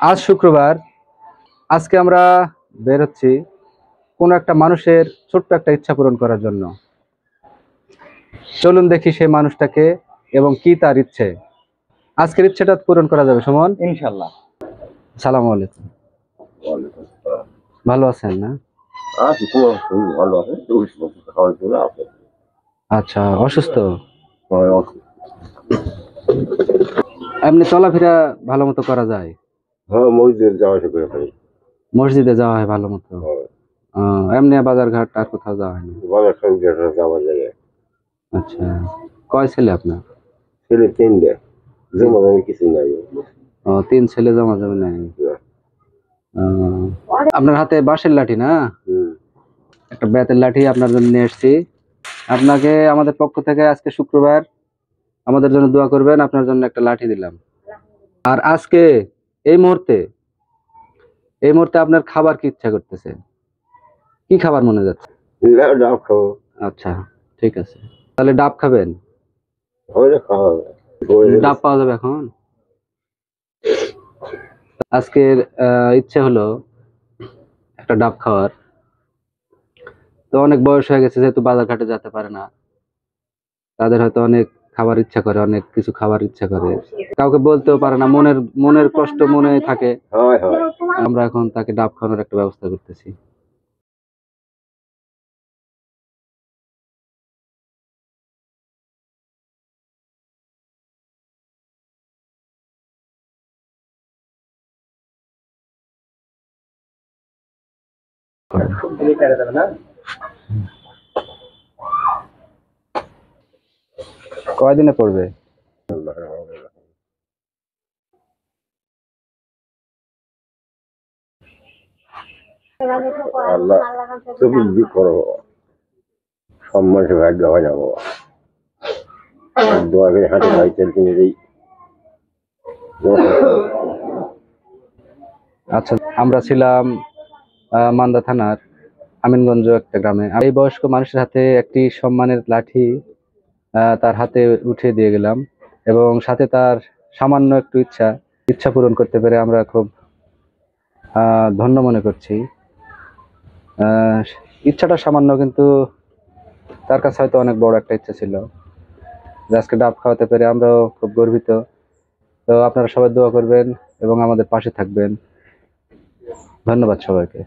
আজ শুক্রবার। আজকে আমরা বের হচ্ছি কোন একটা মানুষের ছোট্ট একটা ইচ্ছা পূরণ করার জন্য। চলুন দেখি সেই মানুষটাকে এবং কি তার ইচ্ছে। আজকের ইচ্ছেটা পূরণ করা যাবে সুমন, ইনশাল্লাহ। সালাম আলাইকুম। ভালো আছেন না? আচ্ছা, অসুস্থ? এমনি চলাফেরা ভালো মতো করা যায়? হ্যাঁ, মসজিদে যাওয়া আসা করে পারি। মসজিদে যাওয়া হয় ভালো মতো? এমনি বাজার ঘাট আর কোথাও যাওয়া হয় না? বাজার সঙ্গে যাওয়া যায়। আচ্ছা, কয় ছেলে আপনার? ছেলে তিনটে, জমা জমি কিছু নাই। ও, 3 ছেলে, জমা জমি নাই। আপনার হাতে বাঁশের লাঠি না? একটা বেতের লাঠি আপনার জন্য নিয়ে এসেছি। আপনাকে আমাদের পক্ষ থেকে আজকে শুক্রবার আমাদের জন্য দোয়া করবেন। আপনার জন্য একটা লাঠি দিলাম। আর আজকে এই মুহূর্তে আপনার খাবার কি ইচ্ছা করতেছে? কি খাবার মনে যাচ্ছে? ডাব খাবো। আচ্ছা, ঠিক আছে, তাহলে ডাব খাবেন। ডাব পাওয়া যাবে এখন? আজকের ইচ্ছে হলো একটা ডাব খাওয়ার। তো অনেক বয়স হয়ে গেছে, যেহেতু বাজার ঘাটে যেতে পারে না, তাদের হয়তো অনেক খাবার ইচ্ছা করে, অনেক কিছু খাবার ইচ্ছা করে, কাউকে বলতেও পারে না, মনের কষ্ট মনে থাকে। আমরা এখন তাকে ডাব খাওয়ানোর একটা ব্যবস্থা করতেছি। কয়দিনে পড়বে? আল্লাহ তুমি কি করো, সম্মানের ভাগ্য হয় না বাবা। দোয়া করে হাতে ভাই চলতে নেই। আচ্ছা, আমরা ছিলাম মান্দা থানার আমিনগঞ্জ একটা গ্রামে। এই বয়স্ক মানুষের হাতে একটি সম্মানের লাঠি তার হাতে উঠিয়ে দিয়ে গেলাম, এবং সাথে তার সামান্য একটু ইচ্ছা পূরণ করতে পেরে আমরা খুব ধন্য মনে করছি। ইচ্ছাটা সামান্য, কিন্তু তার কাছে হয়তো অনেক বড় একটা ইচ্ছা ছিল। আজকে ডাব খাওয়াতে পেরে আমরাও খুব গর্বিত। তো আপনারা সবাই দোয়া করবেন এবং আমাদের পাশে থাকবেন। ধন্যবাদ সবাইকে।